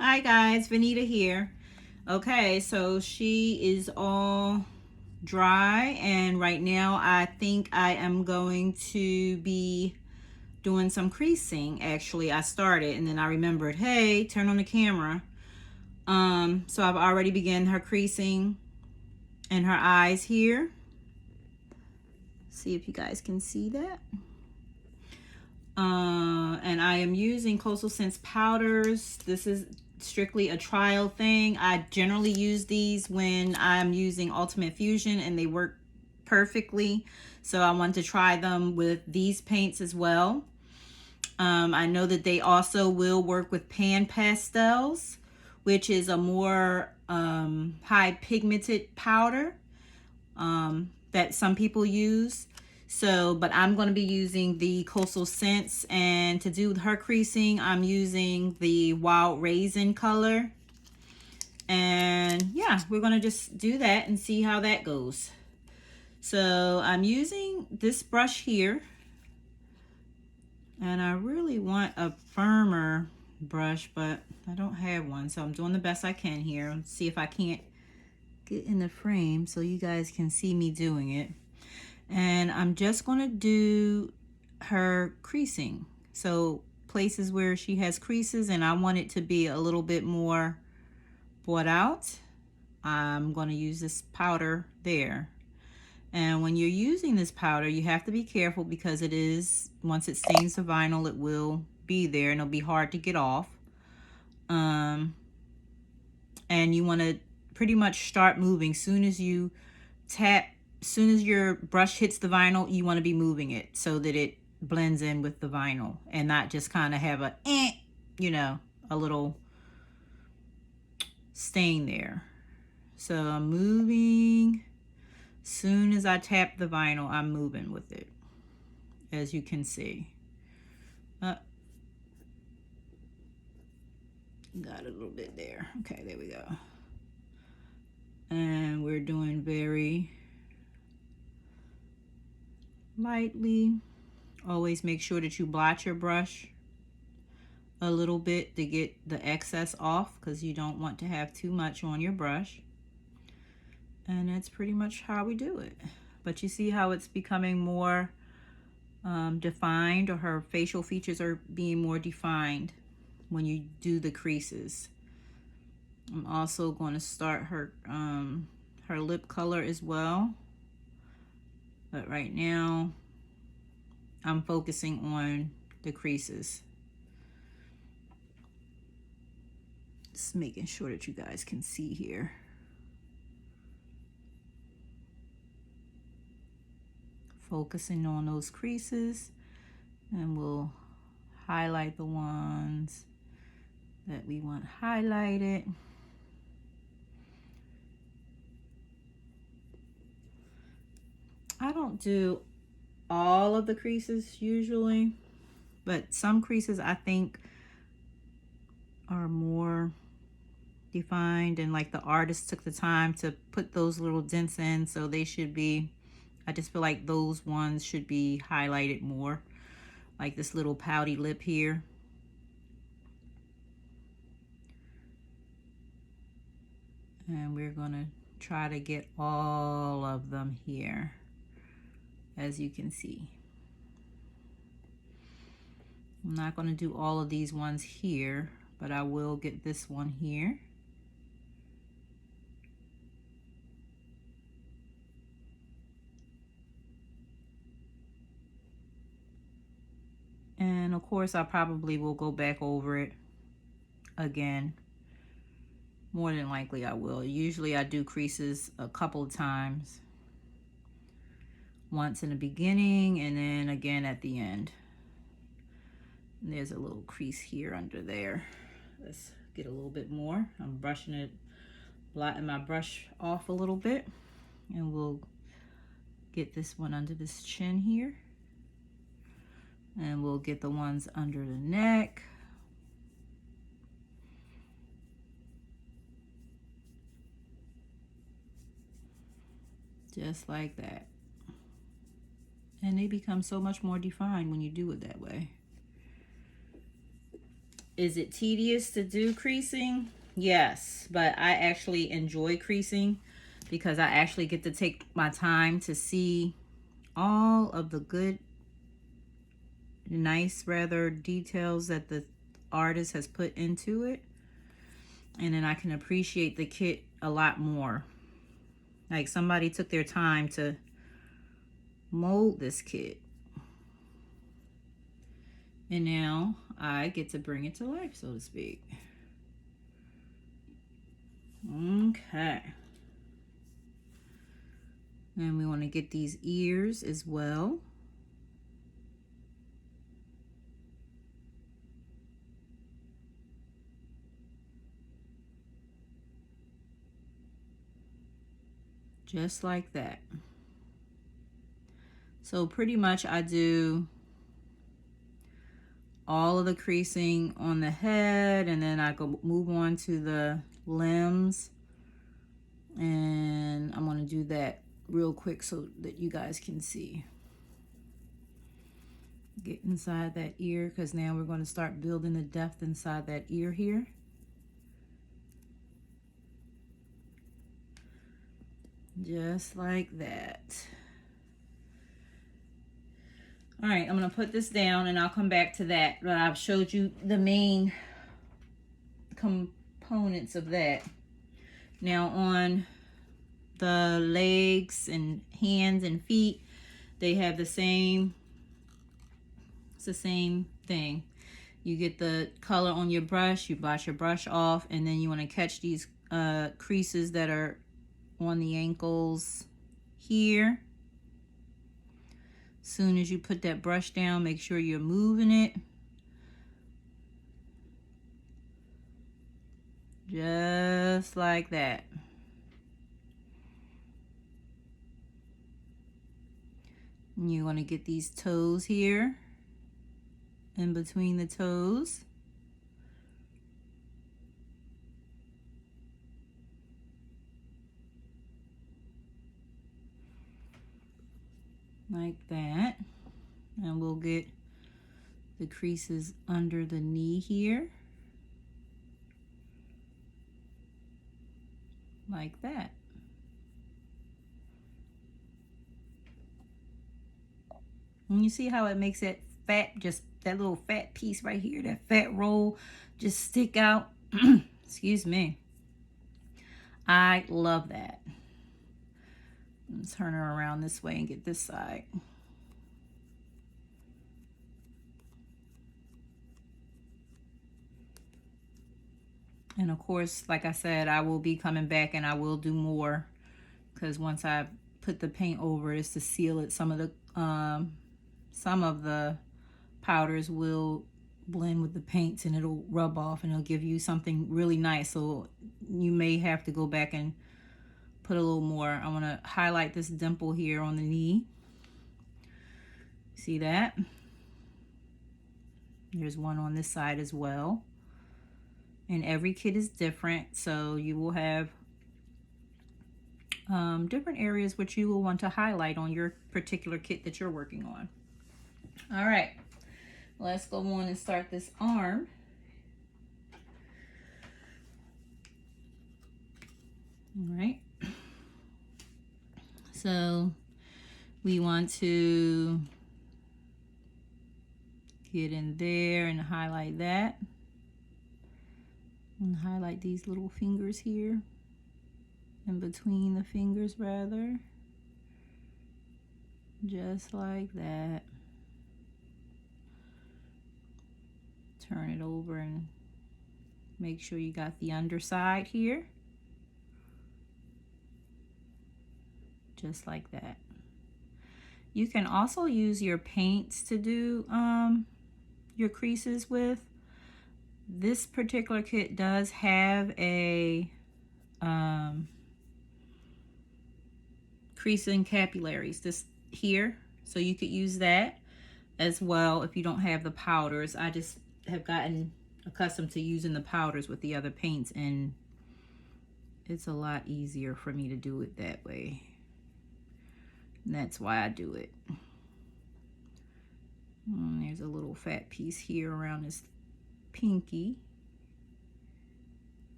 Hi guys, Vanita here. Okay, so she is all dry, and right now I think I am going to be doing some creasing. Actually, I started and then I remembered, hey, turn on the camera. So I've already begun her creasing in her eyes here. See if you guys can see that. And I am using Coastal Scents powders. This is strictly a trial thing. I generally use these when I'm using Ultimate Fusion and they work perfectly. So I want to try them with these paints as well. I know that they also will work with pan pastels, which is a more high pigmented powder that some people use. So, but I'm going to be using the Coastal Scents, and to do her creasing, I'm using the Wild Raisin color. And yeah, we're going to just do that and see how that goes. So I'm using this brush here, and I really want a firmer brush, but I don't have one. So I'm doing the best I can here. Let's see if I can't get in the frame so you guys can see me doing it. And I'm just going to do her creasing. So places where she has creases and I want it to be a little bit more brought out, I'm going to use this powder there. And when you're using this powder, you have to be careful because it is, once it stains the vinyl, it will be there and it'll be hard to get off. And you want to pretty much start moving. Soon as you tap, soon as your brush hits the vinyl, you want to be moving it so that it blends in with the vinyl and not just kind of have a a little stain there. So I'm moving. Soon as I tap the vinyl, I'm moving with it, as you can see. Got a little bit there. Okay, there we go. And we're doing very lightly. Always make sure that you blot your brush a little bit to get the excess off, because you don't want to have too much on your brush. And that's pretty much how we do it. But you see how it's becoming more defined, or her facial features are being more defined when you do the creases. I'm also going to start her her lip color as well, but right now I'm focusing on the creases. Just making sure that you guys can see here. Focusing on those creases, and we'll highlight the ones that we want highlighted. I don't do all of the creases usually, but some creases I think are more defined, and like the artist took the time to put those little dents in, so they should be, I just feel like those ones should be highlighted more, like this little pouty lip here. And we're gonna try to get all of them here, as you can see. I'm not going to do all of these ones here, but I will get this one here. And of course I probably will go back over it again. More than likely I will. Usually I do creases a couple of times. Once in the beginning and then again at the end. And there's a little crease here under there. Let's get a little bit more. I'm brushing it, blotting my brush off a little bit. And we'll get this one under this chin here. And we'll get the ones under the neck. Just like that. And they become so much more defined when you do it that way. Is it tedious to do creasing? Yes, but I actually enjoy creasing because I actually get to take my time to see all of the good, nice, rather, details that the artist has put into it. And then I can appreciate the kit a lot more. Like somebody took their time to mold this kit. And now I get to bring it to life, so to speak. Okay. And we want to get these ears as well. Just like that. So pretty much I do all of the creasing on the head, and then I go move on to the limbs. And I'm going to do that real quick so that you guys can see. Get inside that ear, because now we're going to start building the depth inside that ear here. Just like that. All right, I'm going to put this down and I'll come back to that. But I've showed you the main components of that. Now on the legs and hands and feet, they have the same, it's the same thing. You get the color on your brush, you wash your brush off, and then you want to catch these creases that are on the ankles here. Soon as you put that brush down, make sure you're moving it. Just like that. And you want to get these toes here, in between the toes. Like that. And we'll get the creases under the knee here. Like that. And you see how it makes that fat, just that little fat piece right here, that fat roll just stick out. Excuse me. I love that. Let's turn her around this way and get this side. And of course, like I said, I will be coming back and I will do more, because once I put the paint over it, it's to seal it. Some of the powders will blend with the paints and it'll rub off and it'll give you something really nice. So you may have to go back and put a little more. I want to highlight this dimple here on the knee. See that? There's one on this side as well. And every kit is different, so you will have different areas which you will want to highlight on your particular kit that you're working on. All right, let's go on and start this arm. All right, so we want to get in there and highlight that. And highlight these little fingers here, in between the fingers rather, just like that. Turn it over and make sure you got the underside here, just like that. You can also use your paints to do your creases with. This particular kit does have a creasing capillaries this here, so you could use that as well if you don't have the powders. I just have gotten accustomed to using the powders with the other paints, and it's a lot easier for me to do it that way. And that's why I do it. And there's a little fat piece here around this pinky.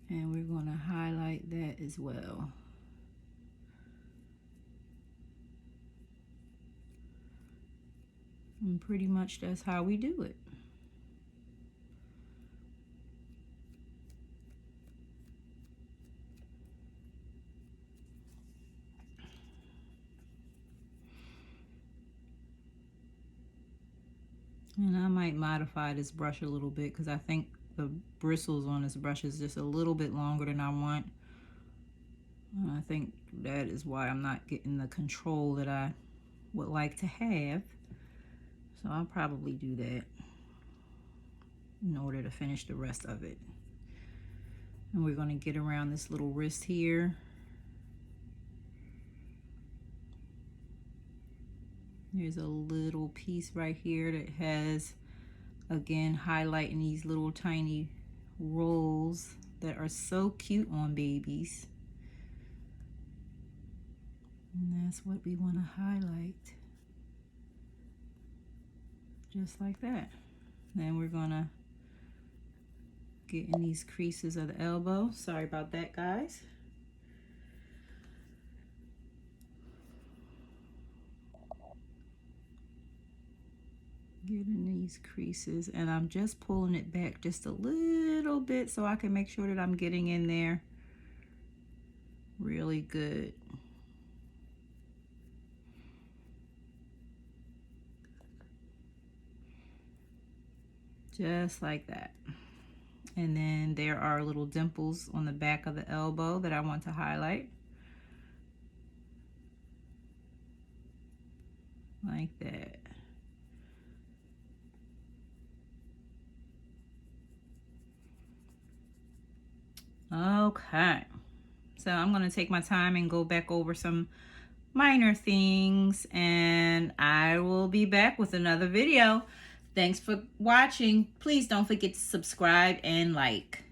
And we're going to highlight that as well. And pretty much that's how we do it. And I might modify this brush a little bit because I think the bristles on this brush is just a little bit longer than I want. And I think that is why I'm not getting the control that I would like to have. So I'll probably do that in order to finish the rest of it. And we're going to get around this little wrist here. There's a little piece right here that has, again, highlighting these little tiny rolls that are so cute on babies. And that's what we want to highlight. Just like that. Then we're gonna get in these creases of the elbow. Sorry about that, guys. Get in these creases, and I'm just pulling it back just a little bit so I can make sure that I'm getting in there really good. Just like that. And then there are little dimples on the back of the elbow that I want to highlight. Like that. Okay. So I'm going to take my time and go back over some minor things, and I will be back with another video. Thanks for watching. Please don't forget to subscribe and like.